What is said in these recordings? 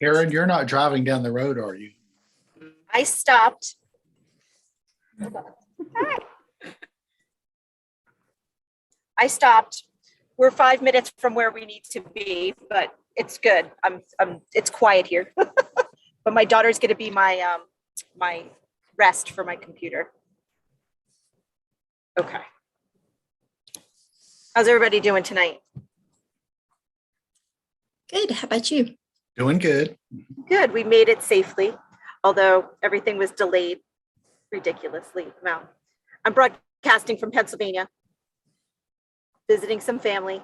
Karen, you're not driving down the road, are you? I stopped. I stopped. We're 5 minutes from where we need to be, but it's good. It's quiet here. But my daughter's gonna be my my rest for my computer. Okay. How's everybody doing tonight? Good. How about you? Doing good. Good. We made it safely, although everything was delayed ridiculously. Well, I'm broadcasting from Pennsylvania, visiting some family.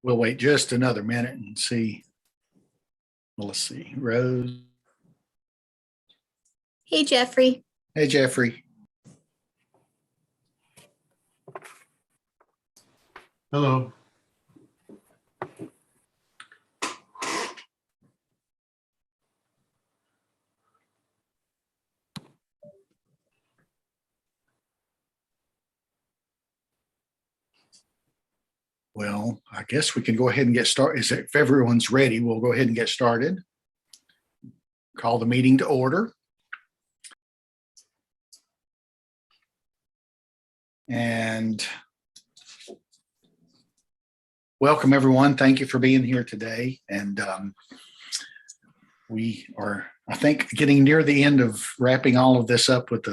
We'll wait just another minute and see. Well, let's see. Rose. Hey, Jeffrey. Hey, Jeffrey. Hello. Well, I guess we can go ahead and get started. If everyone's ready, we'll go ahead and get started. Call the meeting to order. And welcome, everyone. Thank you for being here today. And we are, I think, getting near the end of wrapping all of this up with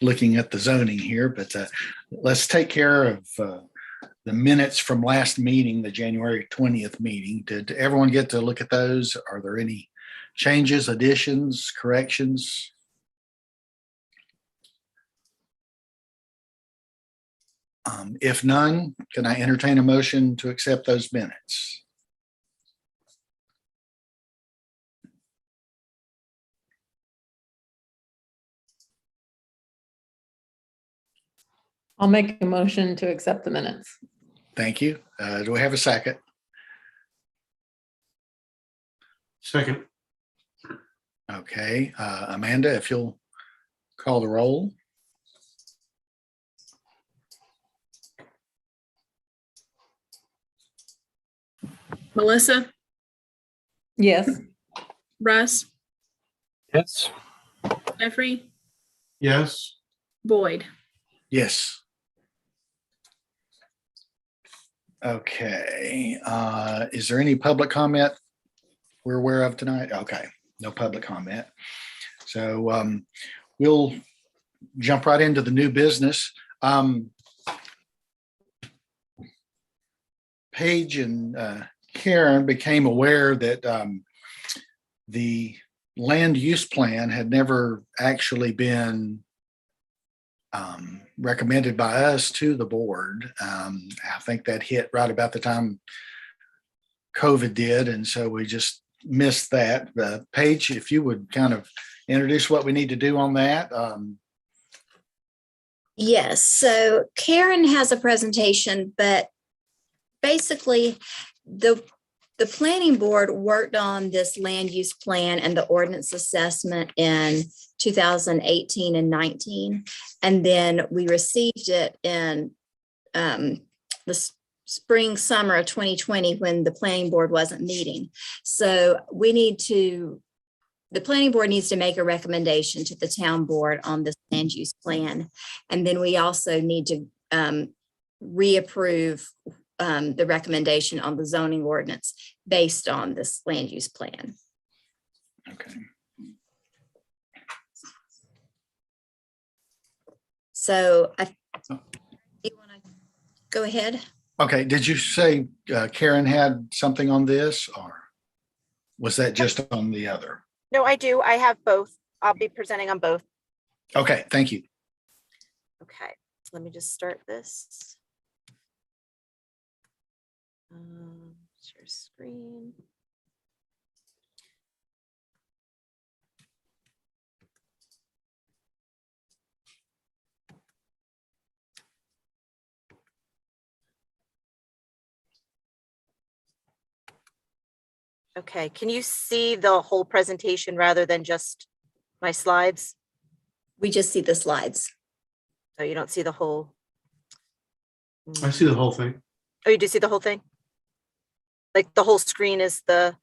looking at the zoning here. But let's take care of the minutes from last meeting, the January 20th meeting. Did everyone get to look at those? Are there any changes, additions, corrections? If none, can I entertain a motion to accept those minutes? I'll make a motion to accept the minutes. Thank you. Do we have a second? Second. Okay. Amanda, if you'll call the roll. Melissa, Yes. Russ, Yes. Jeffrey, Yes. Boyd. Yes. Okay. Is there any public comment we're aware of tonight? Okay. No public comment. So we'll jump right into the new business. Paige and Karen became aware that the land use plan had never actually been recommended by us to the board. I think that hit right about the time COVID did, and so we just missed that. Paige, if you would kind of introduce what we need to do on that. Yes. So Karen has a presentation, but basically the planning board worked on this land use plan and the ordinance assessment in 2018 and 19. And then we received it in the spring, summer of 2020 when the planning board wasn't meeting. So the planning board needs to make a recommendation to the town board on this land use plan. And then we also need to reapprove the recommendation on the zoning ordinance based on this land use plan. Okay. So you want to go ahead? Okay. Did you say Karen had something on this, or was that just on the other? No, I do. I have both. I'll be presenting on both. Okay. Thank you. Okay, let me just start this. Share screen. Okay, can you see the whole presentation rather than just my slides? We just see the slides. So you don't see the whole? I see the whole thing. Oh, you did see the whole thing? Like the whole screen is the,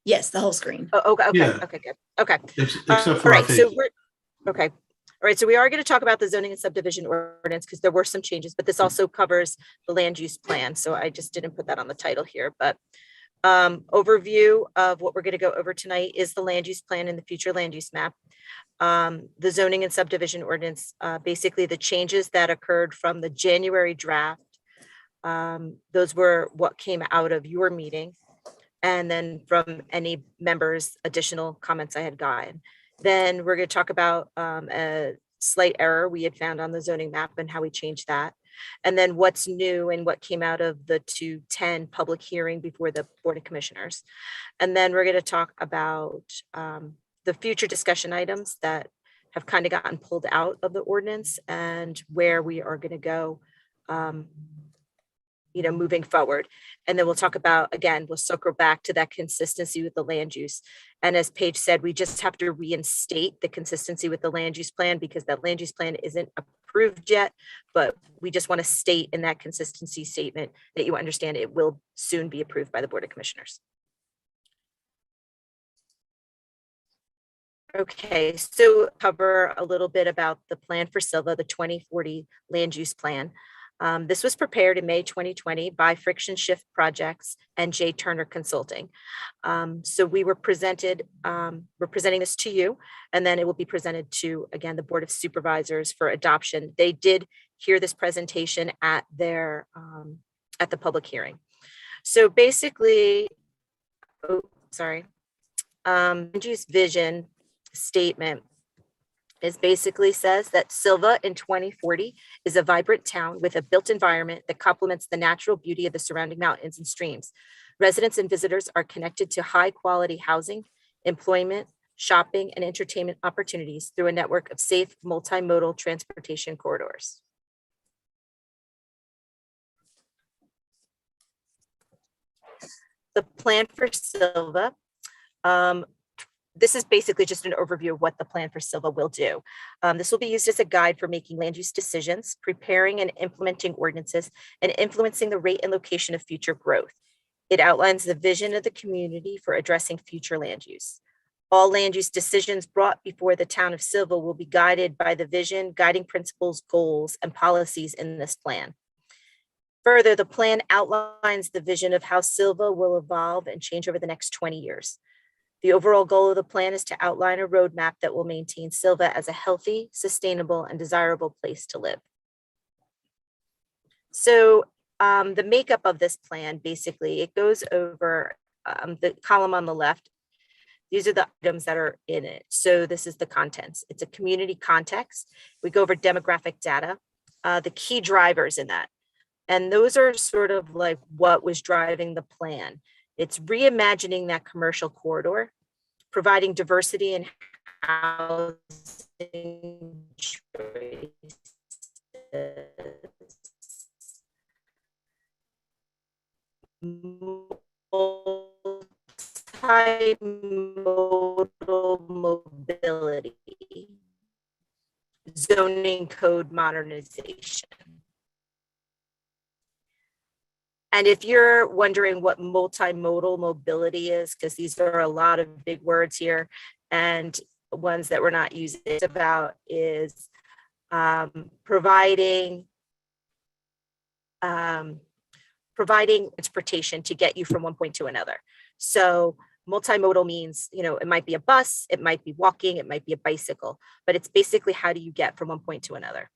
Yes, the whole screen. oh, okay, Yeah. okay, good. Okay. Except All for our right, so face. okay. All right, so we are going to talk about the zoning and subdivision ordinance because there were some changes, but this also covers the land use plan. So I just didn't put that on the title here, but overview of what we're going to go over tonight is the land use plan and the future land use map. The zoning and subdivision ordinance, basically the changes that occurred from the January draft. Those were what came out of your meeting. And then from any members, additional comments I had gotten. Then we're going to talk about a slight error we had found on the zoning map and how we changed that. And then what's new and what came out of the 210 public hearing before the Board of Commissioners. And then we're going to talk about the future discussion items that have kind of gotten pulled out of the ordinance and where we are going to go moving forward. And then we'll talk about, again, we'll circle back to that consistency with the land use. And as Paige said, we just have to reinstate the consistency with the land use plan because that land use plan isn't approved yet, but we just want to state in that consistency statement that you understand it will soon be approved by the Board of Commissioners. Okay, so cover a little bit about the plan for Sylva, the 2040 land use plan. This was prepared in May 2020 by Friction Shift Projects and J. Turner Consulting. So we're presenting this to you, and then it will be presented to, again, the Board of Supervisors for adoption. They did hear this presentation at their at the public hearing. So basically, land use vision statement is basically says that Sylva in 2040 is a vibrant town with a built environment that complements the natural beauty of the surrounding mountains and streams. Residents and visitors are connected to high quality housing, employment, shopping, and entertainment opportunities through a network of safe multimodal transportation corridors. The plan for Sylva. This is basically just an overview of what the plan for Sylva will do. This will be used as a guide for making land use decisions, preparing and implementing ordinances, and influencing the rate and location of future growth. It outlines the vision of the community for addressing future land use. All land use decisions brought before the town of Sylva will be guided by the vision, guiding principles, goals, and policies in this plan. Further, the plan outlines the vision of how Sylva will evolve and change over the next 20 years. The overall goal of the plan is to outline a roadmap that will maintain Sylva as a healthy, sustainable, and desirable place to live. So the makeup of this plan, basically, it goes over the column on the left. These are the items that are in it. So this is the contents. It's a community context. We go over demographic data, the key drivers in that. And those are sort of like what was driving the plan. It's reimagining that commercial corridor, providing diversity in housing choices, multimodal mobility, zoning code modernization. And if you're wondering what multimodal mobility is, because these are a lot of big words here and ones that we're not using, it's about is providing transportation to get you from one point to another. So multimodal means, it might be a bus, it might be walking, it might be a bicycle, but it's basically how do you get from one point to another.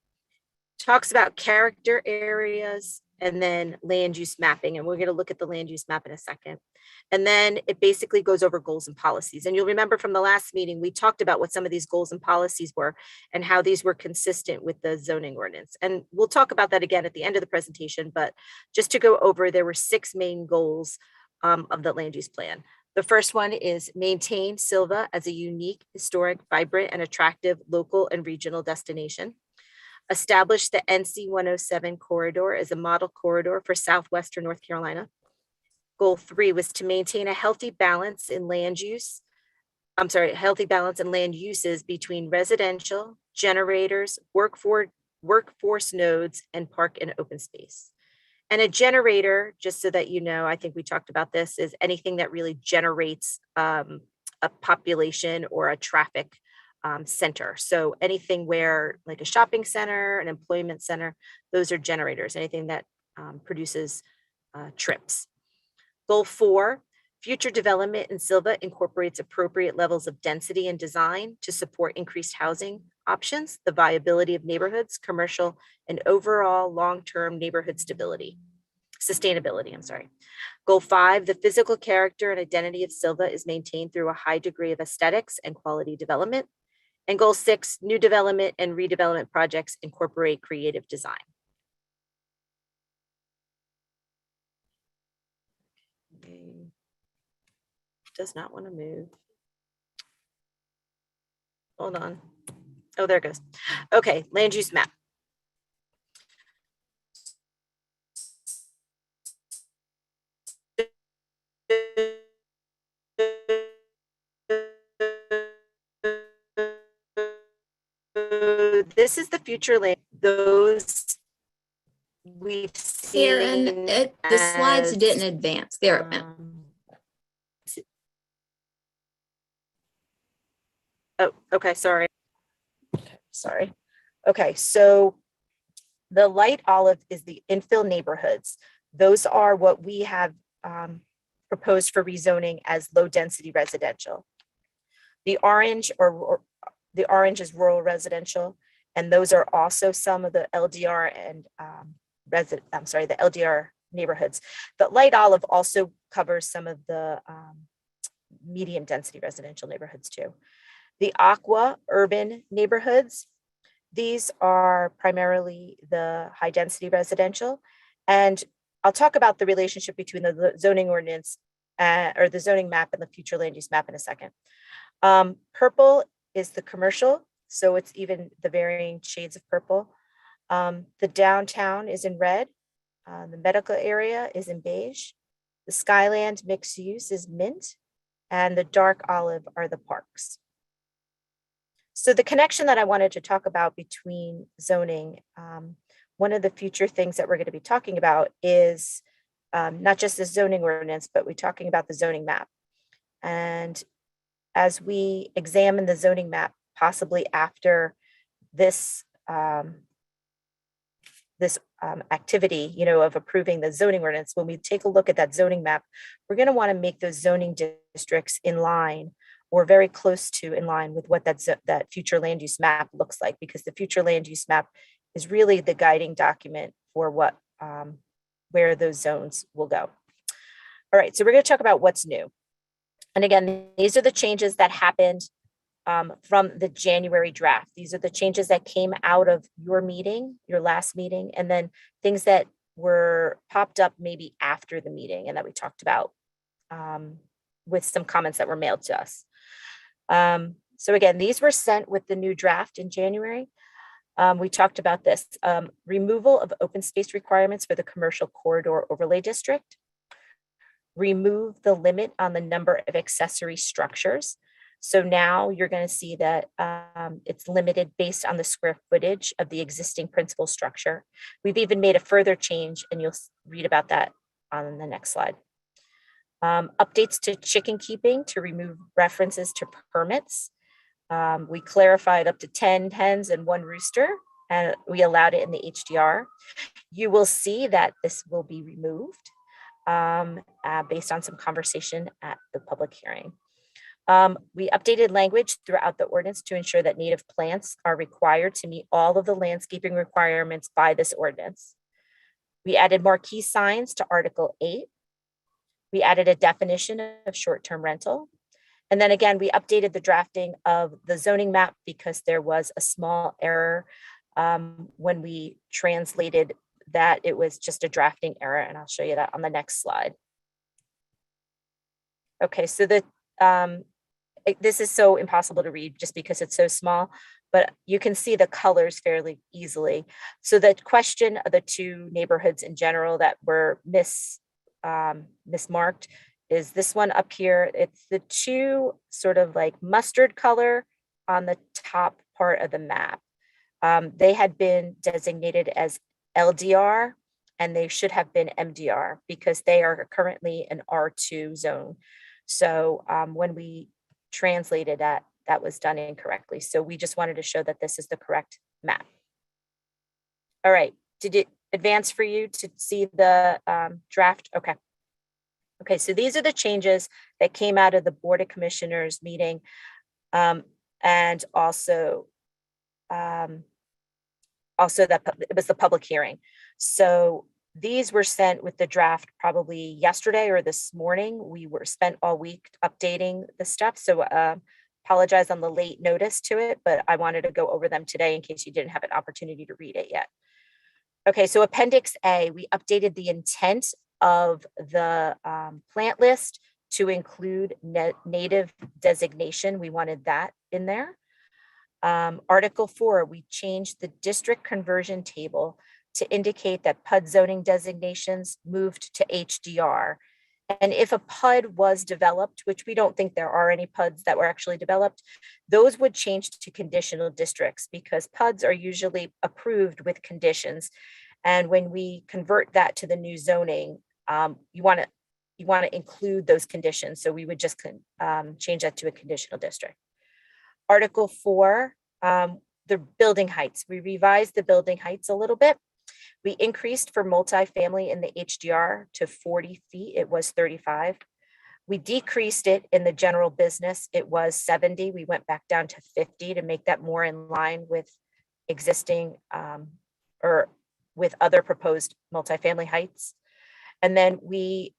Talks about character areas and then land use mapping. And we're going to look at the land use map in a second. And then it basically goes over goals and policies. And you'll remember from the last meeting, we talked about what some of these goals and policies were and how these were consistent with the zoning ordinance. And we'll talk about that again at the end of the presentation. But just to go over, there were 6 main goals of the land use plan. The first one is maintain Sylva as a unique, historic, vibrant, and attractive local and regional destination. Establish the NC 107 corridor as a model corridor for Southwestern North Carolina. Goal 3 was to maintain a healthy balance in land uses between residential, generators, workforce nodes, and park and open space. And a generator, just so that you know, I think we talked about this, is anything that really generates a population or a traffic center. So anything where, like a shopping center, an employment center, those are generators, anything that produces trips. Goal 4, future development in Sylva incorporates appropriate levels of density and design to support increased housing options, the viability of neighborhoods, commercial, and overall long-term neighborhood sustainability, I'm sorry. Goal 5, the physical character and identity of Sylva is maintained through a high degree of aesthetics and quality development. And goal 6, new development and redevelopment projects incorporate creative design. Does not want to move. Hold on. Oh, there it goes. Okay, land use map. This is the future land. Those we've Karen, seen. the slides as, didn't advance. There. Oh, okay, sorry. Sorry. Okay, so the light olive is the infill neighborhoods. Those are what we have proposed for rezoning as low density residential. The orange or the orange is rural residential, and those are also some of the LDR and the LDR neighborhoods. But light olive also covers some of the medium density residential neighborhoods too. The aqua urban neighborhoods, these are primarily the high density residential. And I'll talk about the relationship between the zoning ordinance or the zoning map and the future land use map in a second. Purple is the commercial, so it's even the varying shades of purple. The downtown is in red. The medical area is in beige. The Skyland mixed use is mint, and the dark olive are the parks. So the connection that I wanted to talk about between zoning, one of the future things that we're going to be talking about is not just the zoning ordinance, but we're talking about the zoning map. And as we examine the zoning map, possibly after this activity, of approving the zoning ordinance, when we take a look at that zoning map, we're going to want to make those zoning districts in line or very close to in line with what that future land use map looks like, because the future land use map is really the guiding document for what where those zones will go. All right, so we're going to talk about what's new. And again, these are the changes that happened from the January draft. These are the changes that came out of your meeting, your last meeting, and then things that were popped up maybe after the meeting and that we talked about with some comments that were mailed to us. So again, these were sent with the new draft in January. We talked about this, removal of open space requirements for the commercial corridor overlay district, remove the limit on the number of accessory structures. So now you're going to see that it's limited based on the square footage of the existing principal structure. We've even made a further change, and you'll read about that on the next slide. Updates to chicken keeping to remove references to permits. We clarified up to 10 hens and 1 rooster, and we allowed it in the HDR. You will see that this will be removed based on some conversation at the public hearing. We updated language throughout the ordinance to ensure that native plants are required to meet all of the landscaping requirements by this ordinance. We added marquee signs to Article 8. We added a definition of short-term rental. And then again, we updated the drafting of the zoning map because there was a small error when we translated that. It was just a drafting error, and I'll show you that on the next slide. Okay, so this is so impossible to read just because it's so small, but you can see the colors fairly easily. So the question of the 2 neighborhoods in general that were mismarked is this one up here. It's the 2 sort of like mustard color on the top part of the map. They had been designated as LDR, and they should have been MDR because they are currently an R2 zone. So when we translated that, that was done incorrectly. So we just wanted to show that this is the correct map. All right, did it advance for you to see the draft? Okay. Okay, so these are the changes that came out of the Board of Commissioners meeting, and also that it was the public hearing. So these were sent with the draft probably yesterday or this morning. We were spent all week updating the stuff. So apologize on the late notice to it, but I wanted to go over them today in case you didn't have an opportunity to read it yet. Okay, so Appendix A, we updated the intent of the plant list to include native designation. We wanted that in there. Article 4, we changed the district conversion table to indicate that PUD zoning designations moved to HDR. And if a PUD was developed, which we don't think there are any PUDs that were actually developed, those would change to conditional districts because PUDs are usually approved with conditions. And when we convert that to the new zoning, you want to include those conditions. So we would just change that to a conditional district. Article 4, the building heights. We revised the building heights a little bit. We increased for multifamily in the HDR to 40 feet. It was 35. We decreased it in the general business. It was 70. We went back down to 50 to make that more in line with existing or with other proposed multifamily heights. And then we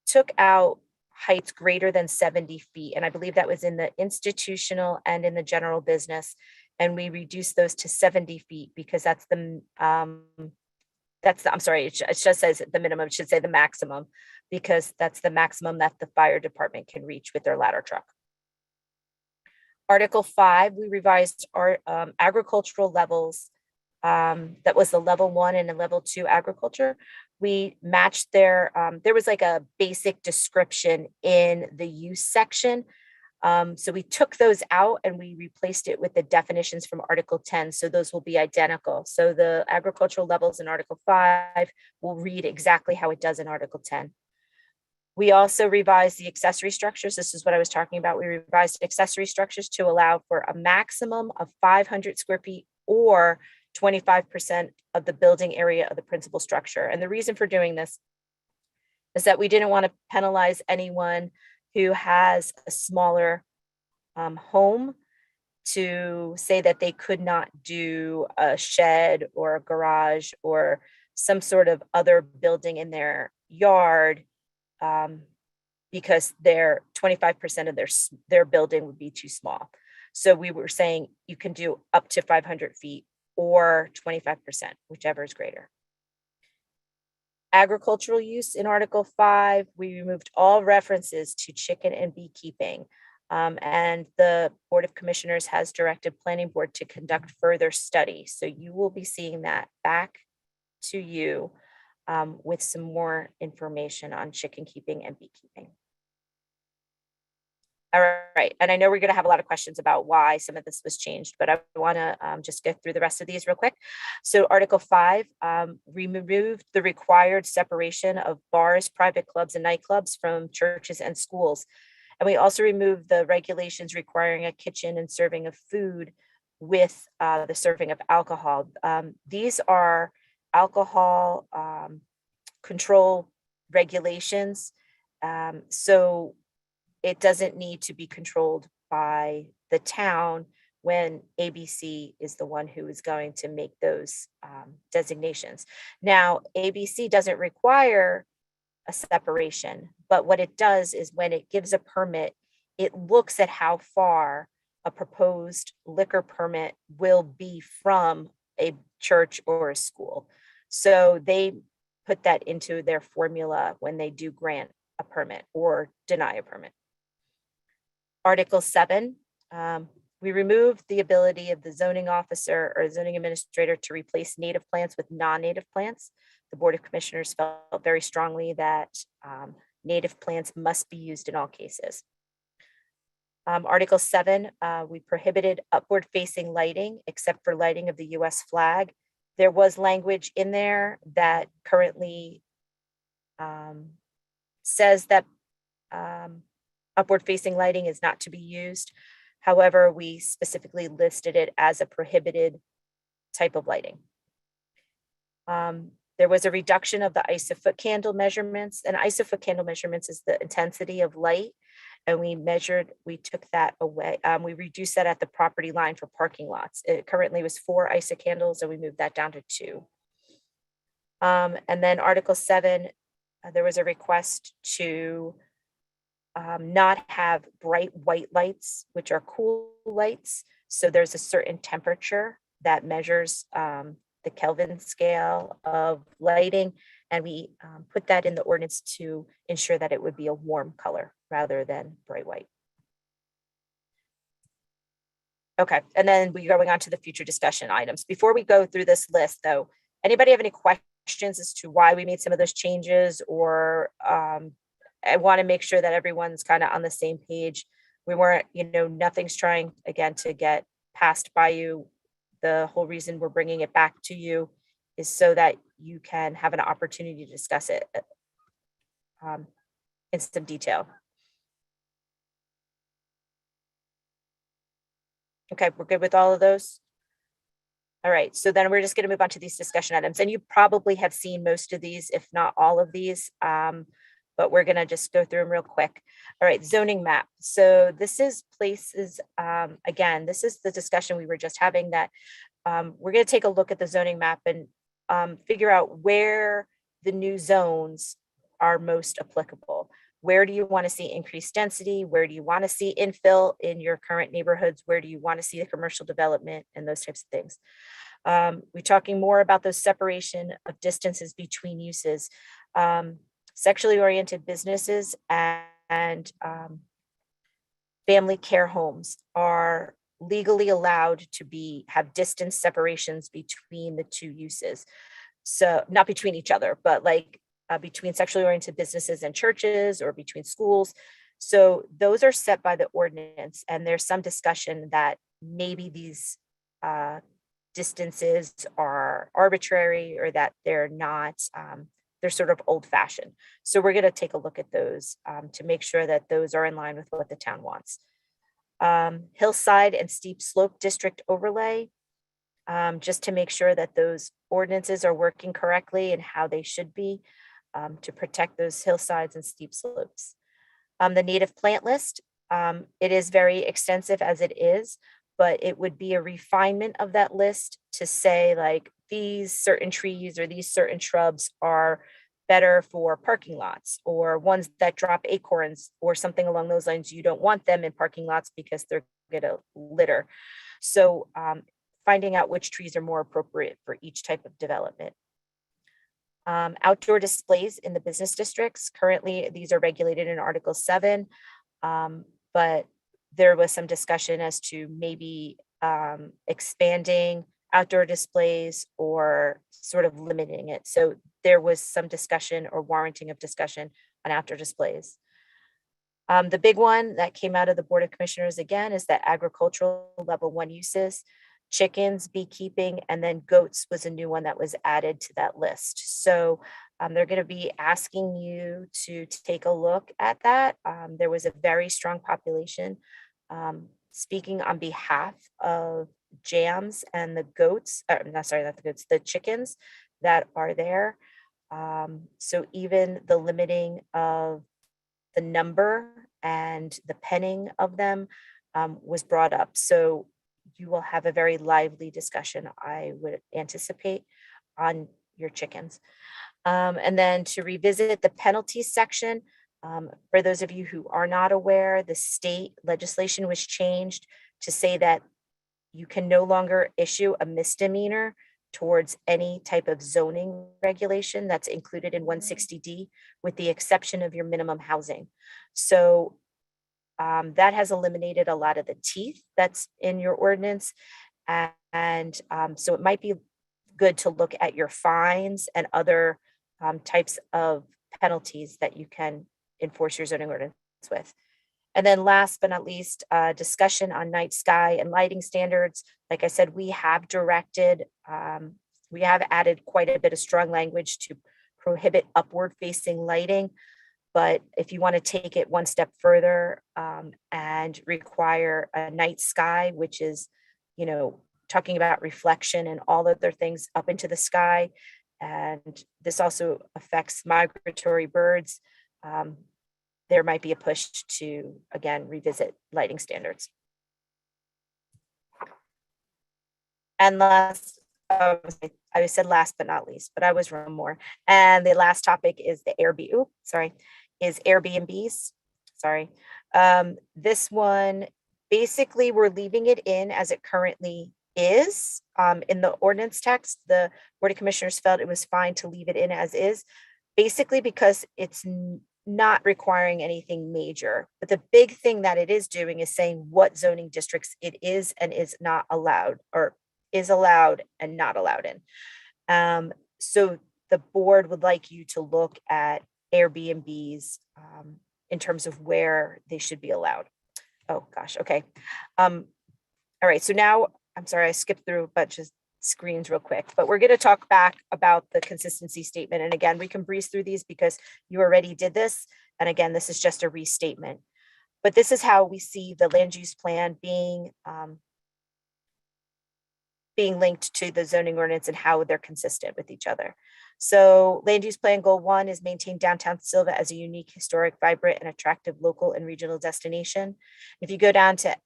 took out heights greater than 70 feet. And I believe that was in the institutional and in the general business. And we reduced those to 70 feet because that's the, I'm sorry, it just says the minimum, it should say the maximum, because that's the maximum that the fire department can reach with their ladder truck. Article 5, we revised our agricultural levels. That was the level 1 and a level 2 agriculture. We matched there was like a basic description in the use section. So we took those out and we replaced it with the definitions from Article 10. So those will be identical. So the agricultural levels in Article 5 will read exactly how it does in Article 10. We also revised the accessory structures. This is what I was talking about. We revised accessory structures to allow for a maximum of 500 square feet or 25% of the building area of the principal structure. And the reason for doing this is that we didn't want to penalize anyone who has a smaller home to say that they could not do a shed or a garage or some sort of other building in their yard because their 25% of their building would be too small. So we were saying you can do up to 500 feet or 25%, whichever is greater. Agricultural use in Article 5, we removed all references to chicken and beekeeping. And the Board of Commissioners has directed Planning Board to conduct further study. So you will be seeing that back to you with some more information on chicken keeping and beekeeping. All right, and I know we're going to have a lot of questions about why some of this was changed, but I want to just get through the rest of these real quick. So Article 5, removed the required separation of bars, private clubs, and nightclubs from churches and schools. And we also removed the regulations requiring a kitchen and serving of food with the serving of alcohol. These are alcohol control regulations. So it doesn't need to be controlled by the town when ABC is the one who is going to make those designations. Now, ABC doesn't require a separation, but what it does is when it gives a permit, it looks at how far a proposed liquor permit will be from a church or a school. So they put that into their formula when they do grant a permit or deny a permit. Article 7, we removed the ability of the zoning officer or zoning administrator to replace native plants with non-native plants. The Board of Commissioners felt very strongly that native plants must be used in all cases. Article 7, we prohibited upward facing lighting except for lighting of the US flag There was language in there that currently says that upward facing lighting is not to be used. However, we specifically listed it as a prohibited type of lighting. There was a reduction of the isofoot candle measurements, and isofoot candle measurements is the intensity of light. And we took that away. We reduced that at the property line for parking lots. It currently was 4 ISO candles, and we moved that down to 2. And then Article 7, there was a request to not have bright white lights, which are cool lights. So there's a certain temperature that measures the Kelvin scale of lighting. And we put that in the ordinance to ensure that it would be a warm color rather than bright white. Okay, and then we're going on to the future discussion items. Before we go through this list though, anybody have any questions as to why we made some of those changes, or I want to make sure that everyone's kind of on the same page. We weren't, nothing's trying again to get passed by you. The whole reason we're bringing it back to you is so that you can have an opportunity to discuss it in some detail. Okay, we're good with all of those? All right, so then we're just going to move on to these discussion items. And you probably have seen most of these, if not all of these, but we're going to just go through them real quick. All right, zoning map. So this is places, again, this is the discussion we were just having, that we're going to take a look at the zoning map and figure out where the new zones are most applicable. Where do you want to see increased density? Where do you want to see infill in your current neighborhoods? Where do you want to see the commercial development and those types of things? We're talking more about those separation of distances between uses. Sexually oriented businesses and family care homes are legally allowed to have distance separations between the two uses. So not between each other, but like between sexually oriented businesses and churches, or between schools. So those are set by the ordinance, and there's some discussion that maybe these distances are arbitrary, or that they're not, they're sort of old fashioned. So we're going to take a look at those to make sure that those are in line with what the town wants. Hillside and steep slope district overlay, just to make sure that those ordinances are working correctly and how they should be, to protect those hillsides and steep slopes. The native plant list, it is very extensive as it is, but it would be a refinement of that list to say, like, these certain trees or these certain shrubs are better for parking lots, or ones that drop acorns or something along those lines. You don't want them in parking lots because they're gonna litter. So finding out which trees are more appropriate for each type of development. Outdoor displays in the business districts. Currently, these are regulated in Article 7, but there was some discussion as to maybe expanding outdoor displays or sort of limiting it. So there was some discussion or warranting of discussion on outdoor displays. The big one that came out of the Board of Commissioners again is that agricultural level 1 uses. Chickens, beekeeping, and then goats was a new one that was added to that list. So they're going to be asking you to take a look at that. There was a very strong population speaking on behalf of Jams and the goats, not the goats, the chickens that are there. So even the limiting of the number and the penning of them was brought up. So you will have a very lively discussion, I would anticipate, on your chickens. And then to revisit the penalties section, for those of you who are not aware, the state legislation was changed to say that you can no longer issue a misdemeanor towards any type of zoning regulation that's included in 160D, with the exception of your minimum housing. So that has eliminated a lot of the teeth that's in your ordinance. And so it might be good to look at your fines and other types of penalties that you can enforce your zoning ordinance with. And then last but not least, discussion on night sky and lighting standards. Like I said, we have directed We have added quite a bit of strong language to prohibit upward facing lighting. But if you want to take it one step further and require a night sky, which is, talking about reflection and all other things up into the sky, and this also affects migratory birds, there might be a push to, again, revisit lighting standards. And last, I said last but not least, but I was wrong more. And the last topic is the Airbnbs. Sorry. This one, basically, we're leaving it in as it currently is. In the ordinance text, the Board of Commissioners felt it was fine to leave it in as is, basically because it's not requiring anything major. But the big thing that it is doing is saying what zoning districts it is and is not allowed, or is allowed and not allowed in. So the board would like you to look at Airbnbs in terms of where they should be allowed. Oh gosh, okay. All right, so now, I'm sorry, I skipped through a bunch of screens real quick, but we're gonna talk back about the consistency statement. And again, we can breeze through these because you already did this. And again, this is just a restatement. But this is how we see the land use plan being linked to the zoning ordinance and how they're consistent with each other. So land use plan goal 1 is maintain downtown Sylva as a unique, historic, vibrant, and attractive local and regional destination. If you go down to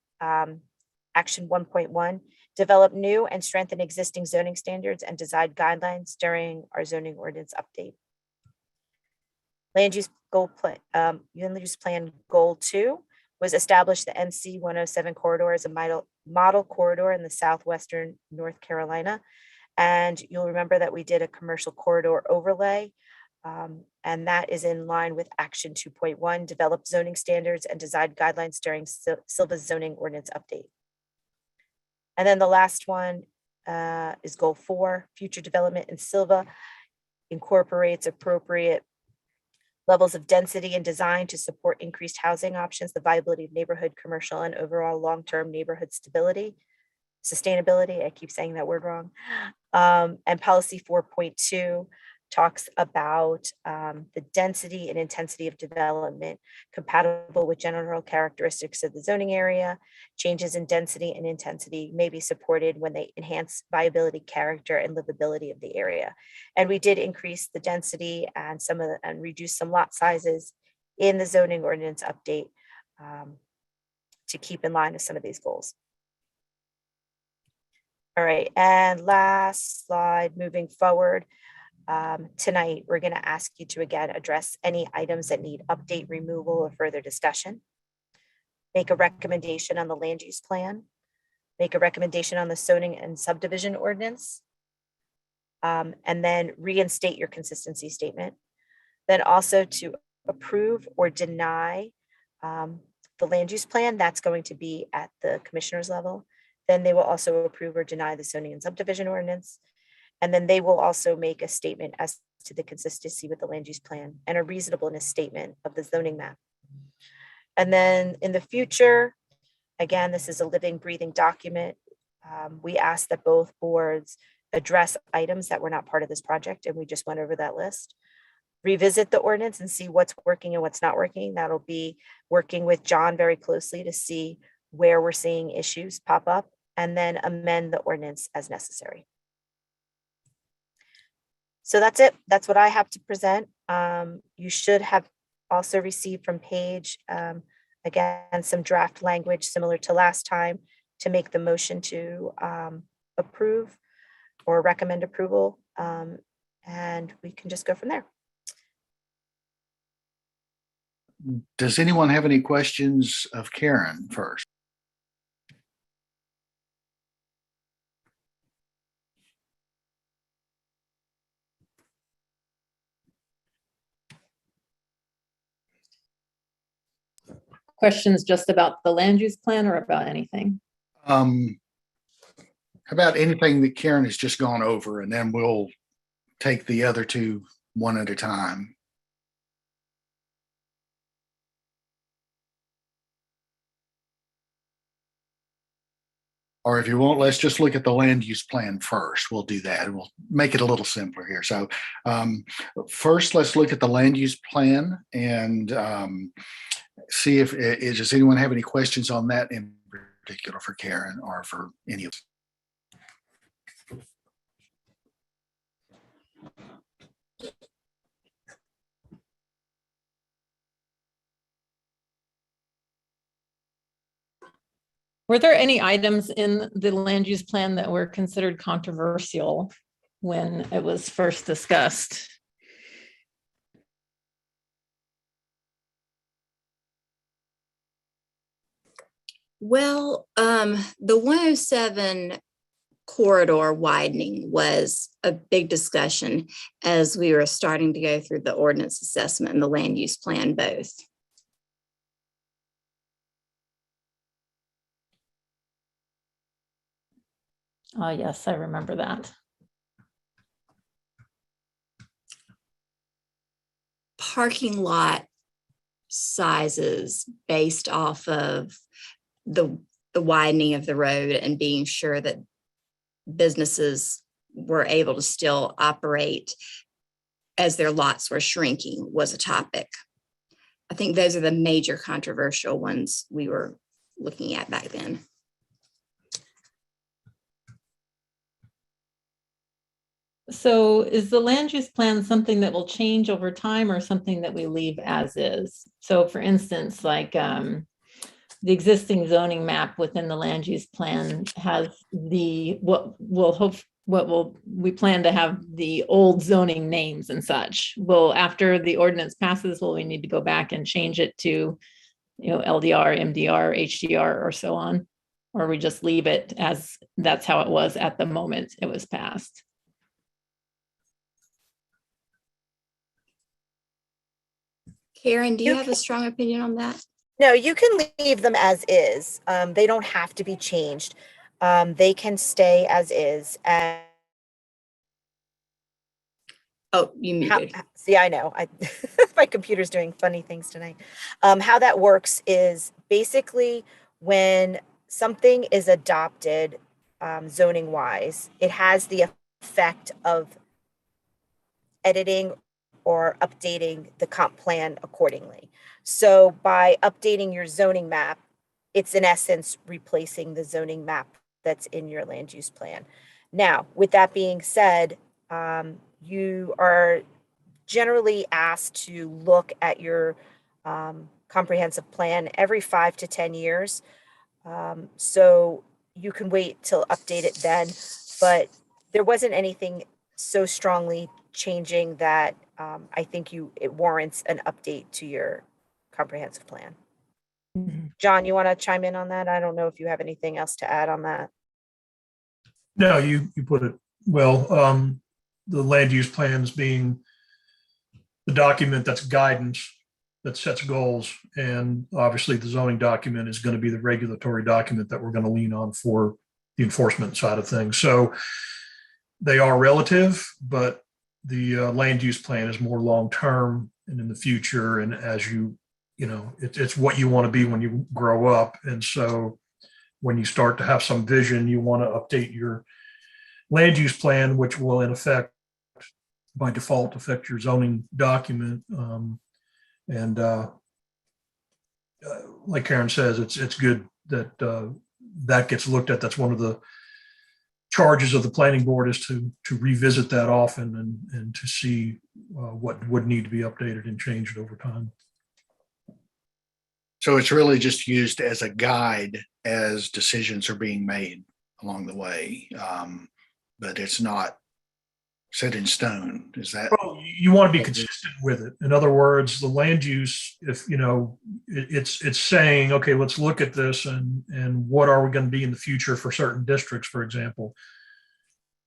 action 1.1, develop new and strengthen existing zoning standards and design guidelines during our zoning ordinance update. Land use plan goal 2 was establish the NC 107 corridor as a model corridor in the southwestern North Carolina. And you'll remember that we did a commercial corridor overlay, and that is in line with action 2.1, develop zoning standards and design guidelines during Sylva's zoning ordinance update. And then the last one is goal 4, future development in Sylva incorporates appropriate levels of density and design to support increased housing options, the viability of neighborhood, commercial, and overall long-term neighborhood sustainability. I keep saying that word wrong. And policy 4.2 talks about the density and intensity of development compatible with general characteristics of the zoning area. Changes in density and intensity may be supported when they enhance viability, character, and livability of the area. And we did increase the density and reduce some lot sizes in the zoning ordinance update to keep in line with some of these goals. All right, and last slide, moving forward. Tonight, we're going to ask you to again address any items that need update, removal, or further discussion. Make a recommendation on the land use plan. Make a recommendation on the zoning and subdivision ordinance. And then reinstate your consistency statement. Then also to approve or deny the land use plan. That's going to be at the commissioner's level. Then they will also approve or deny the zoning and subdivision ordinance. And then they will also make a statement as to the consistency with the land use plan and a reasonableness statement of the zoning map. And then in the future, again, this is a living, breathing document. We ask that both boards address items that were not part of this project, and we just went over that list. Revisit the ordinance and see what's working and what's not working. That'll be working with John very closely to see where we're seeing issues pop up, and then amend the ordinance as necessary. So that's it. That's what I have to present. You should have also received from Paige, again, some draft language similar to last time to make the motion to approve or recommend approval. And we can just go from there. Does anyone have any questions of Karen first? Questions just about the land use plan or about anything? How about anything that Karen has just gone over, and then we'll take the other two one at a time. Or if you won't, let's just look at the land use plan first. We'll do that. We'll make it a little simpler here. So first, let's look at the land use plan and see if does anyone have any questions on that in particular for Karen or for any of us. Were there any items in the land use plan that were considered controversial when it was first discussed? Well, the 107 corridor widening was a big discussion as we were starting to go through the ordinance assessment and the land use plan both. Oh, yes, I remember that. Parking lot sizes based off of the widening of the road and being sure that businesses were able to still operate as their lots were shrinking was a topic. I think those are the major controversial ones we were looking at back then. So is the land use plan something that will change over time or something that we leave as is? So for instance, like the existing zoning map within the land use plan has we plan to have the old zoning names and such. Will after the ordinance passes, will we need to go back and change it to, LDR, MDR, HDR, or so on? Or we just leave it as that's how it was at the moment it was passed? Karen, do you have a strong opinion on that? No, you can leave them as is. They don't have to be changed. They can stay as is. And Oh, you muted. see, I know. My computer's doing funny things tonight. How that works is basically when something is adopted zoning wise, it has the effect of editing or updating the comp plan accordingly. So by updating your zoning map, it's in essence replacing the zoning map that's in your land use plan. Now, with that being said, you are generally asked to look at your comprehensive plan every 5 to 10 years. So you can wait till update it then, but there wasn't anything so strongly changing that I think it warrants an update to your comprehensive plan. John, you want to chime in on that? I don't know if you have anything else to add on that. No, you put it well. The land use plans being the document that's guidance that sets goals. And obviously the zoning document is going to be the regulatory document that we're going to lean on for the enforcement side of things. So they are relative, but the land use plan is more long-term and in the future. And as it's what you want to be when you grow up. And so when you start to have some vision, you want to update your land use plan, which will in effect, by default, affect your zoning document. Like Karen says, it's good that that gets looked at. That's one of the charges of the planning board is to revisit that often and to see what would need to be updated and changed over time. So it's really just used as a guide as decisions are being made along the way. But it's not set in stone. Is that? Well, you want to be consistent with it. In other words, the land use, if it's saying, okay, let's look at this and what are we going to be in the future for certain districts, for example.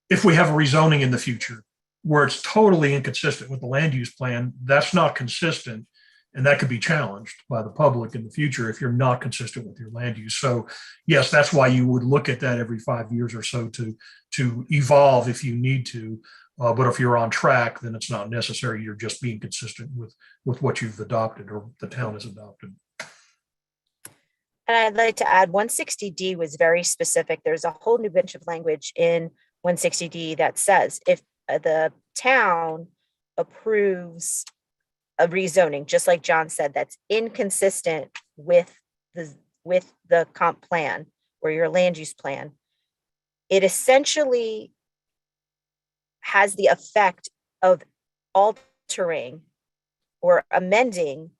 If we have a rezoning in the future where it's totally inconsistent with the land use plan, that's not consistent. And that could be challenged by the public in the future if you're not consistent with your land use. So yes, that's why you would look at that every 5 years or so to evolve if you need to. But if you're on track, then it's not necessary. You're just being consistent with what you've adopted or the town has adopted. And I'd like to add 160D was very specific. There's a whole new bunch of language in 160D that says if the town approves a rezoning, just like John said, that's inconsistent with the comp plan or your land use plan, it essentially has the effect of altering or amending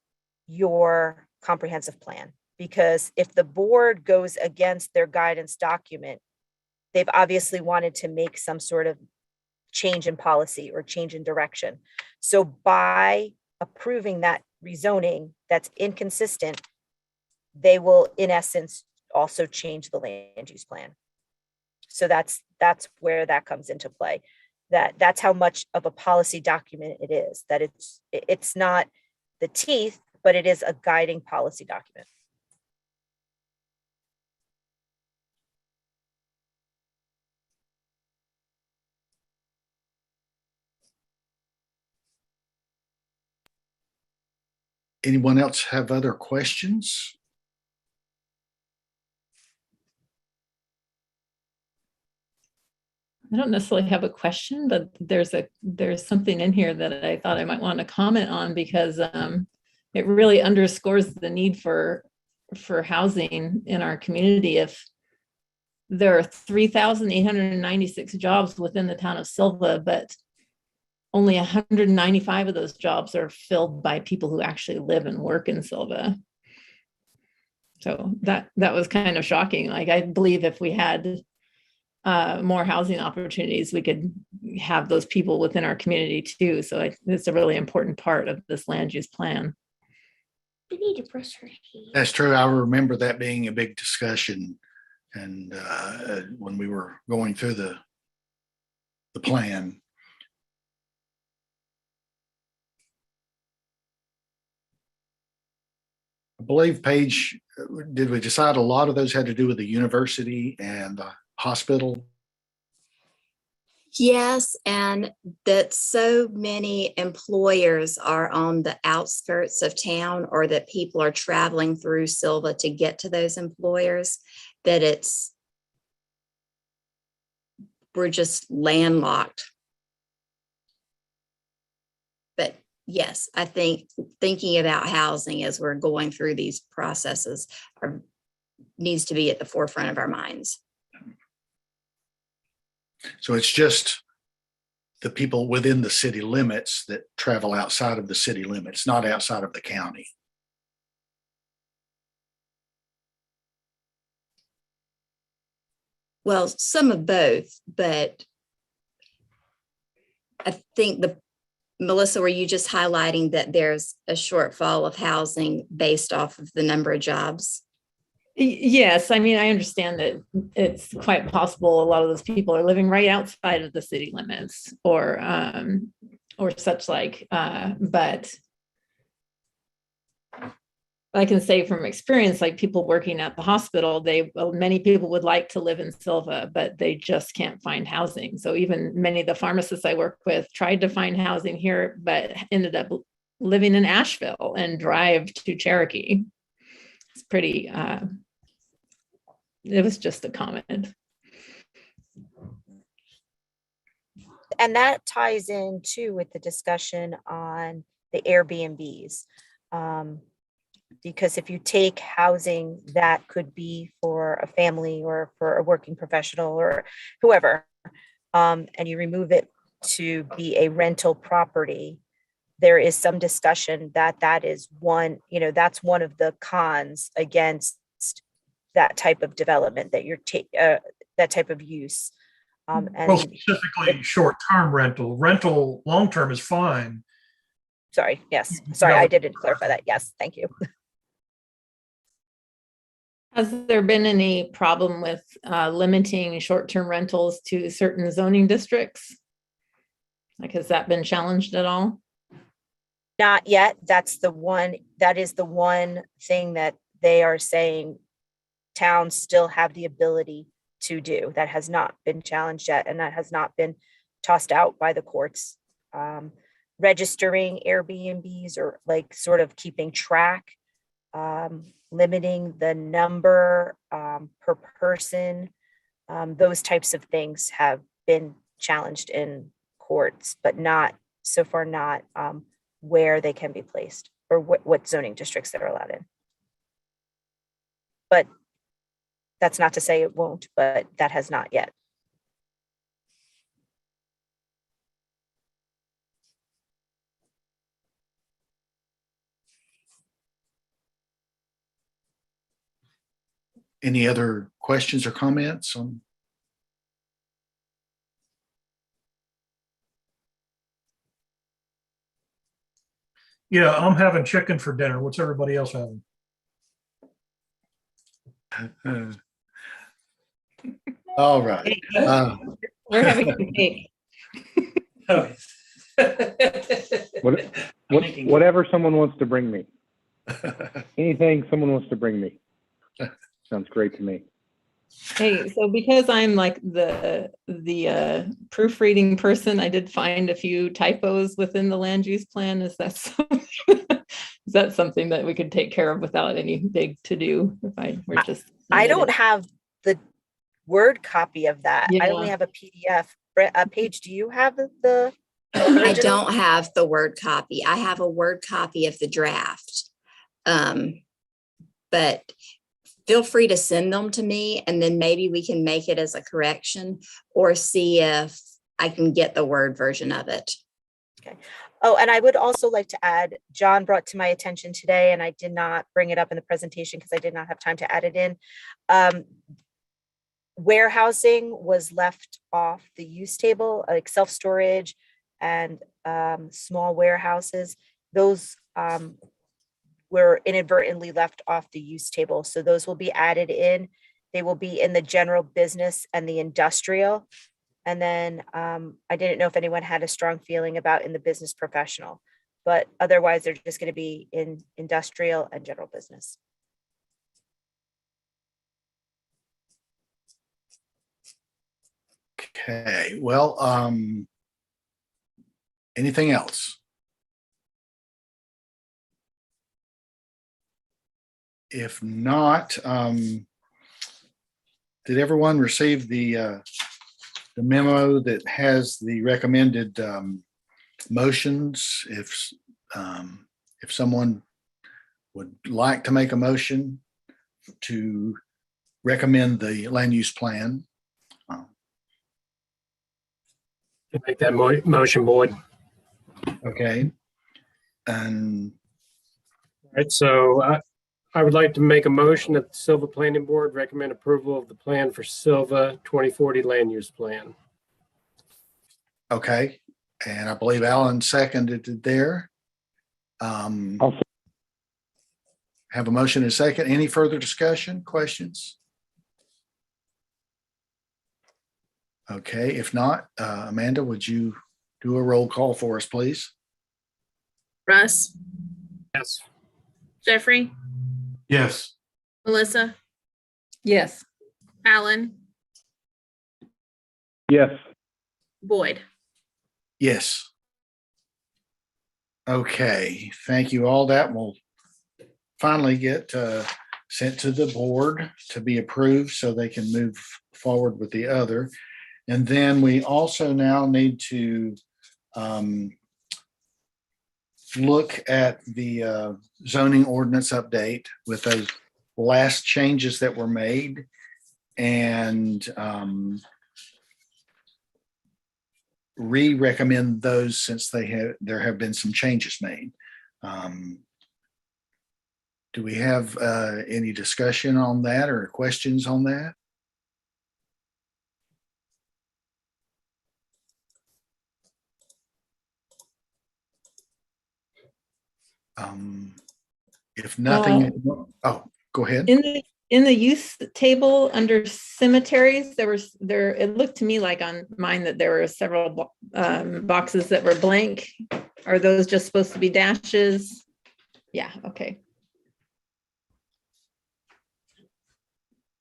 your comprehensive plan. Because if the board goes against their guidance document, they've obviously wanted to make some sort of change in policy or change in direction. So by approving that rezoning that's inconsistent, they will in essence also change the land use plan. So that's where that comes into play. That's how much of a policy document it is, that it's not the teeth, but it is a guiding policy document. Anyone else have other questions? I don't necessarily have a question, but there's something in here that I thought I might want to comment on because it really underscores the need for housing in our community. If there are 3,896 jobs within the town of Sylva, but only 195 of those jobs are filled by people who actually live and work in Sylva. So that was kind of shocking. Like, I believe if we had more housing opportunities, we could have those people within our community too. So it's a really important part of this land use plan. We need to brush her teeth. That's true. I remember that being a big discussion, and when we were going through the plan. I believe, Paige, did we decide a lot of those had to do with the university and the hospital? Yes, and that so many employers are on the outskirts of town, or that people are traveling through Sylva to get to those employers, that we're just landlocked. But yes, I think thinking about housing as we're going through these processes needs to be at the forefront of our minds. So it's just the people within the city limits that travel outside of the city limits, not outside of the county. Well, some of both, but I think Melissa, were you just highlighting that there's a shortfall of housing based off of the number of jobs? Yes, I mean, I understand that it's quite possible a lot of those people are living right outside of the city limits or such like, but I can say from experience, like people working at the hospital, many people would like to live in Sylva, but they just can't find housing. So even many of the pharmacists I work with tried to find housing here, but ended up living in Asheville and drive to Cherokee. It's pretty, it was just a comment. And that ties in too with the discussion on the Airbnbs. Because if you take housing that could be for a family or for a working professional or whoever, and you remove it to be a rental property, there is some discussion that is one, that's one of the cons against that type of development, that that type of use. And Well, specifically short-term rental, long-term is fine. sorry, yes, sorry, I didn't clarify that. Yes, thank you. Has there been any problem with limiting short-term rentals to certain zoning districts? Like, has that been challenged at all? Not yet. That is the one thing that they are saying towns still have the ability to do. That has not been challenged yet, and that has not been tossed out by the courts. Registering Airbnbs or like sort of keeping track limiting the number per person. Those types of things have been challenged in courts, but not, so far not where they can be placed or what zoning districts they're allowed in. But that's not to say it won't, but that has not yet. Any other questions or comments on? Yeah, I'm having chicken for dinner. What's everybody else having? All right. We're having cake. Whatever someone wants to bring me. Anything someone wants to bring me. Sounds great to me. Hey, so because I'm like the proofreading person, I did find a few typos within the land use plan. Is that something, is that something that we could take care of without any big to do? If I were just, I don't have the Word copy of that. I only Yeah. have a PDF. Paige, do you have the? I original? don't have the Word copy. I have a Word copy of the draft. But feel free to send them to me and then maybe we can make it as a correction or see if I can get the Word version of it. Okay. Oh, and I would also like to add, John brought to my attention today, and I did not bring it up in the presentation because I did not have time to add it in. Warehousing was left off the use table, like self-storage and small warehouses. Those were inadvertently left off the use table. So those will be added in. They will be in the general business and the industrial. And then I didn't know if anyone had a strong feeling about in the business professional, but otherwise they're just going to be in industrial and general business. Okay, well, anything else? If not, did everyone receive the memo that has the recommended motions? If someone would like to make a motion to recommend the land use plan. Make that motion, Boyd. Okay. And All right, so I would like to make a motion that the Sylva Planning Board recommend approval of the plan for Sylva 2040 land use plan. okay, and I believe Alan seconded it there. I'll- Have a motion and a second. Any further discussion, questions? Okay, if not, Amanda, would you do a roll call for us, please? Russ, Yes. Jeffrey, Yes. Melissa, Yes. Alan, Yes. Boyd. Yes. Okay, thank you all. That will finally get sent to the board to be approved so they can move forward with the other. And then we also now need to look at the zoning ordinance update with those last changes that were made and recommend those since there have been some changes made. Do we have any discussion on that or questions on that? If nothing, go ahead. In the use table under cemeteries, it looked to me like on mine that there were several boxes that were blank. Are those just supposed to be dashes? Yeah, okay.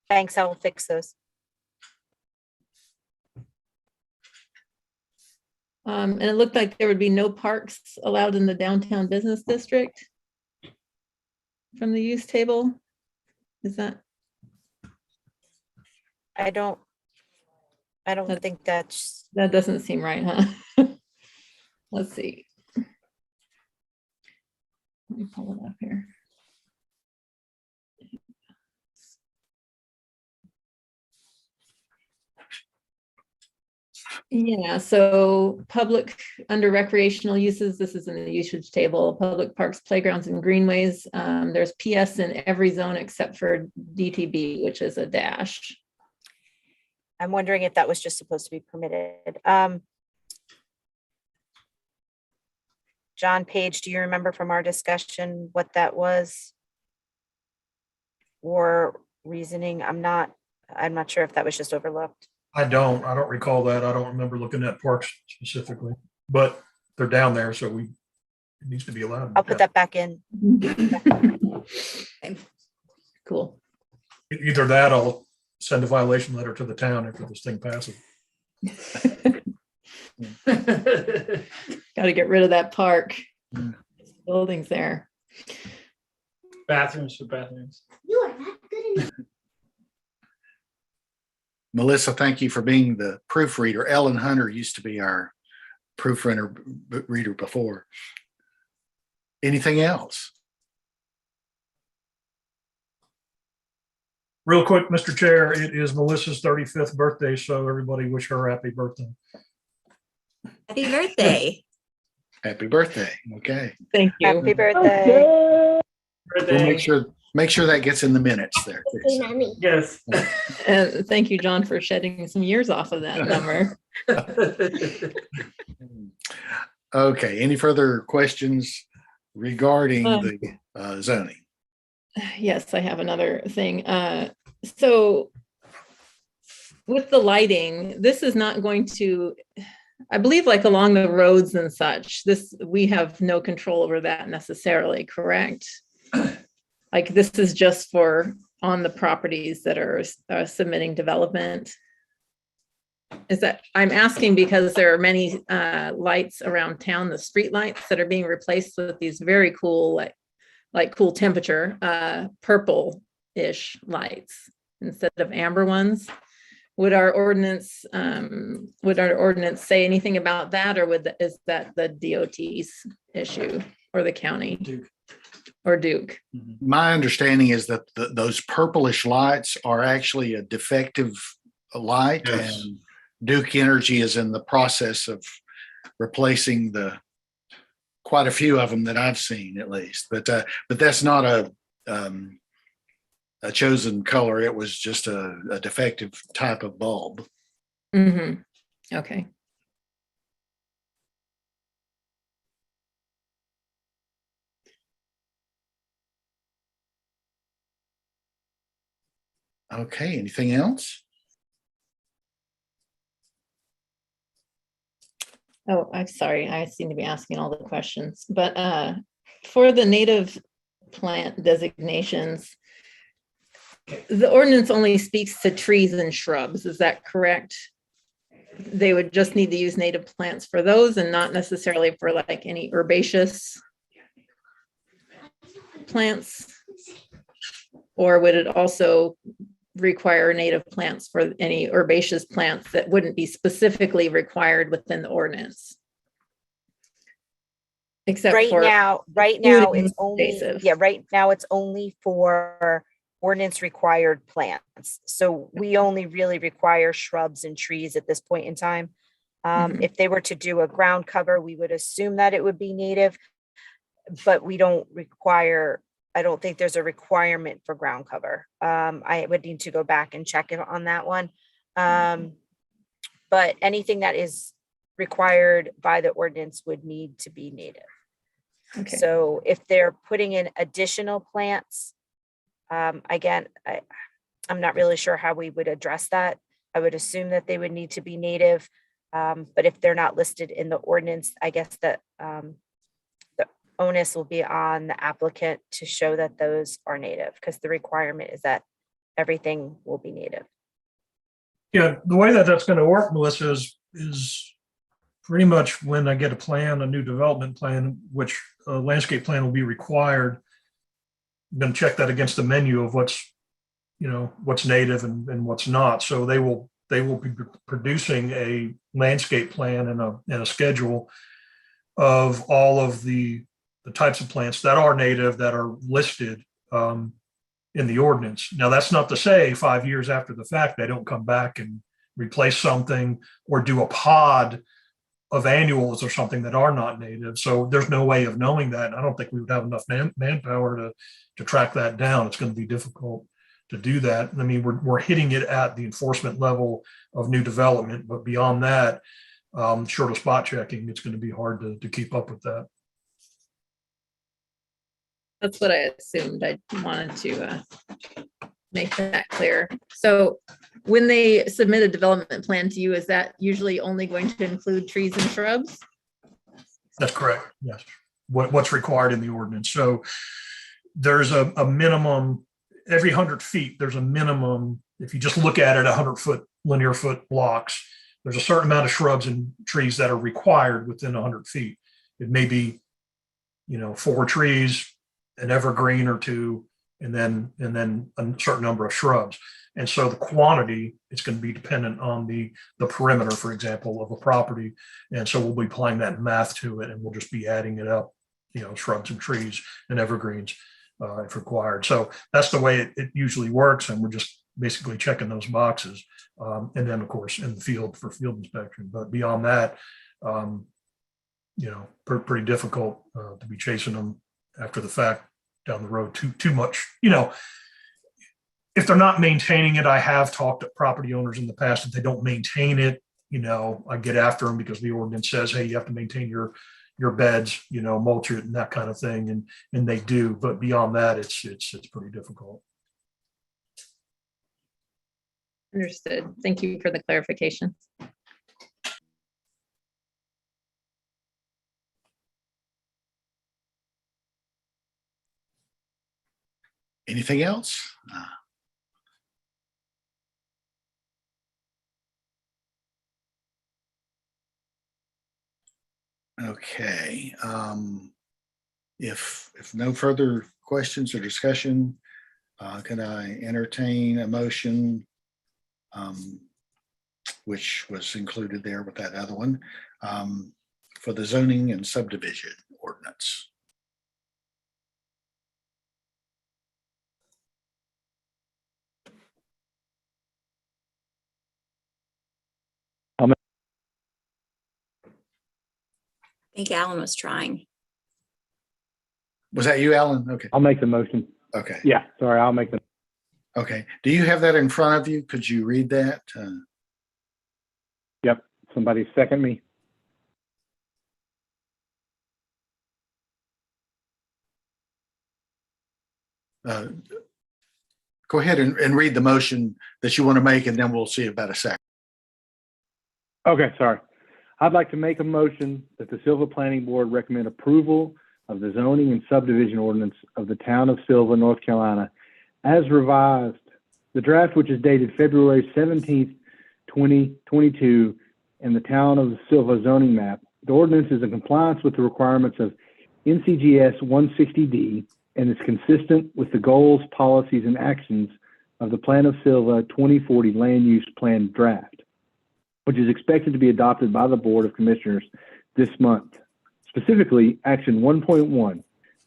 Thanks, I will fix those. And it looked like there would be no parks allowed in the downtown business district. from the use table? Is that, I don't That- think that's, that doesn't seem right, huh? Let's see. Let me pull it up here. Yeah, so public under recreational uses, this is in the usage table, public parks, playgrounds and greenways. There's PS in every zone except for DTB, which is a dash. I'm wondering if that was just supposed to be permitted. John Page, do you remember from our discussion what that was? Or reasoning? I'm not sure if that was just overlooked. I don't recall that. I don't remember looking at parks specifically, but they're down there, so it needs to be allowed. I'll put that back in. Cool. Either that, I'll send a violation letter to the town after this thing passes. Got to get rid of that park. Mm. Buildings there. Bathrooms for bathrooms. You are not good enough. Melissa, thank you for being the proofreader. Ellen Hunter used to be our proofreader reader before. Anything else? Real quick, Mr. Chair, it is Melissa's 35th birthday, so everybody wish her a happy birthday. Happy birthday. Happy birthday. Okay. Thank you. Happy birthday. We'll make sure that gets in the minutes there. Okay, mommy. Yes. And thank you, John, for shedding some years off of that number. Okay. Any further questions regarding the zoning? Yes, I have another thing. So with the lighting, this is not going to, I believe, like along the roads and such, we have no control over that necessarily, correct? Like this is just for on the properties that are submitting development. Is that, I'm asking because there are many lights around town, the street lights that are being replaced with these very cool, like cool temperature, purple-ish lights instead of amber ones. Would our ordinance say anything about that, or is that the DOT's issue or the county? Duke. My understanding is that those purplish lights are actually a defective light, Yes. and Duke Energy is in the process of replacing quite a few of them that I've seen, at least. But that's not a chosen color. It was just a defective type of bulb. Mm-hmm. Okay. Okay. Anything else? Oh, I'm sorry. I seem to be asking all the questions, but for the native plant designations, the ordinance only speaks to trees and shrubs. Is that correct? They would just need to use native plants for those and not necessarily for like any herbaceous plants? Or would it also require native plants for any herbaceous plants that wouldn't be specifically required within the ordinance? Except Right for now, including it's only, invasive. yeah, right now it's only for ordinance required plants. So we only really require shrubs and trees at this point in time. Mhm. If they were to do a ground cover, we would assume that it would be native, but we don't require, I don't think there's a requirement for ground cover. I would need to go back and check it on that one. But anything that is required by the ordinance would need to be native. Okay. So if they're putting in additional plants, again, I'm not really sure how we would address that. I would assume that they would need to be native. But if they're not listed in the ordinance, I guess that the onus will be on the applicant to show that those are native, because the requirement is that everything will be native. Yeah, the way that that's going to work, Melissa, is pretty much when I get a plan, a new development plan, which a landscape plan will be required. going to check that against the menu of what's, what's native and what's not. So they will be producing a landscape plan and a schedule of all of the types of plants that are native that are listed in the ordinance. Now, that's not to say 5 years after the fact, they don't come back and replace something or do a pod of annuals or something that are not native. So there's no way of knowing that. I don't think we would have enough manpower to track that down. It's going to be difficult to do that. I mean, we're hitting it at the enforcement level of new development, but beyond that, short of spot checking, it's going to be hard to keep up with that. That's what I assumed. I wanted to make that clear. So when they submit a development plan to you, is that usually only going to include trees and shrubs? That's correct. Yes. What's required in the ordinance. So there's a minimum, every 100 feet, there's a minimum. If you just look at it, 100-foot linear foot blocks, there's a certain amount of shrubs and trees that are required within 100 feet. It may be, 4 trees, an evergreen or 2, and then a certain number of shrubs. And so the quantity is going to be dependent on the perimeter, for example, of a property. And so we'll be applying that math to it, and we'll just be adding it up, shrubs and trees and evergreens if required. So that's the way it usually works. And we're just basically checking those boxes. And then, of course, in the field for field inspection. But beyond that, pretty difficult to be chasing them after the fact down the road too much. If they're not maintaining it, I have talked to property owners in the past. If they don't maintain it, I get after them because the ordinance says, hey, you have to maintain your beds, mulch it and that kind of thing. And they do. But beyond that, it's pretty difficult. Understood. Thank you for the clarification. Anything else? Okay. If no further questions or discussion, can I entertain a motion, which was included there with that other one, for the zoning and subdivision ordinance? I think Alan was trying. Was that you, Alan? Okay. I'll make the motion. Okay. Yeah, sorry, I'll make the. Okay. Do you have that in front of you? Could you read that? Yep. Somebody second me. Go ahead and read the motion that you want to make, and then we'll see about a second. Okay, sorry. I'd like to make a motion that the Sylva Planning Board recommend approval of the zoning and subdivision ordinance of the town of Sylva, North Carolina, as revised. The draft, which is dated February 17th, 2022, in the town of Sylva zoning map. The ordinance is in compliance with the requirements of NCGS 160D and is consistent with the goals, policies, and actions of the Plan of Sylva 2040 Land Use Plan draft, which is expected to be adopted by the Board of Commissioners this month. Specifically, Action 1.1,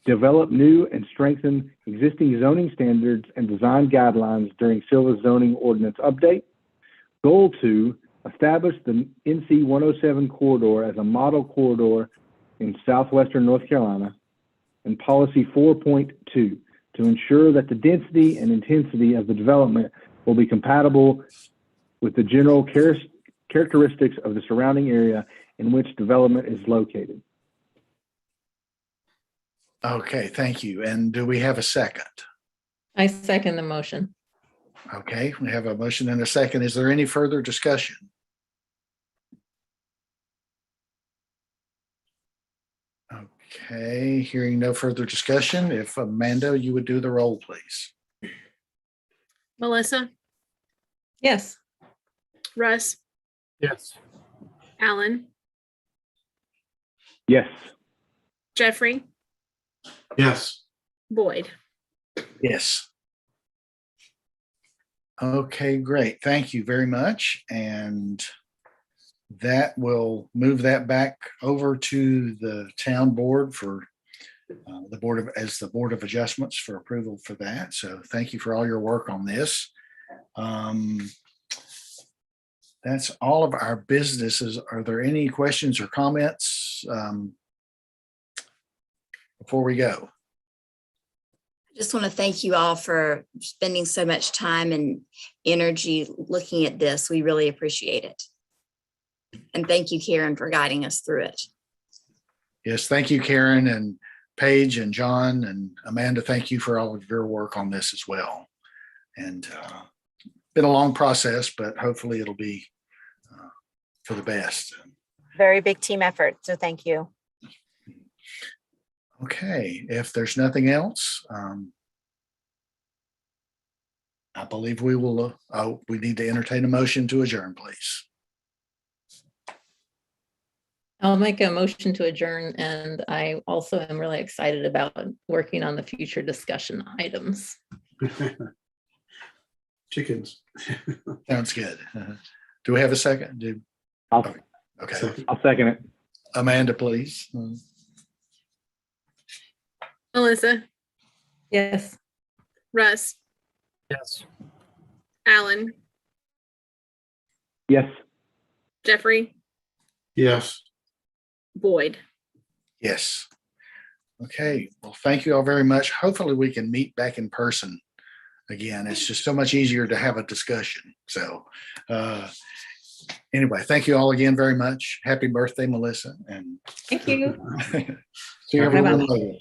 develop new and strengthen existing zoning standards and design guidelines during Sylva zoning ordinance update. Goal 2, establish the NC 107 corridor as a model corridor in southwestern North Carolina. And Policy 4.2, to ensure that the density and intensity of the development will be compatible with the general characteristics of the surrounding area in which development is located. Okay, thank you. And do we have a second? I second the motion. Okay, we have a motion and a second. Is there any further discussion? Okay, hearing no further discussion, if Amanda, you would do the roll, please. Melissa, Yes. Russ, Yes. Alan, Yes. Jeffrey, Yes. Boyd. Yes. Okay, great. Thank you very much. And that will move that back over to the town board for the Board of Adjustments for approval for that. So thank you for all your work on this. That's all of our businesses. Are there any questions or comments before we go? I just want to thank you all for spending so much time and energy looking at this. We really appreciate it. And thank you, Karen, for guiding us through it. Yes, thank you, Karen and Paige and John and Amanda. Thank you for all of your work on this as well. And been a long process, but hopefully it'll be for the best. Very big team effort. So thank you. Okay, if there's nothing else, I believe we will, we need to entertain a motion to adjourn, please. I'll make a motion to adjourn, and I also am really excited about working on the future discussion items. Chickens. Sounds good. Do we have a second? Okay, I'll second it. Amanda, please. Melissa, Yes. Russ, Yes. Alan, Yes. Jeffrey, Yes. Boyd. Yes. Okay, well, thank you all very much. Hopefully we can meet back in person again. It's just so much easier to have a discussion. So anyway, thank you all again very much. Happy birthday, Melissa. And Thank you. see everyone Bye-bye. later.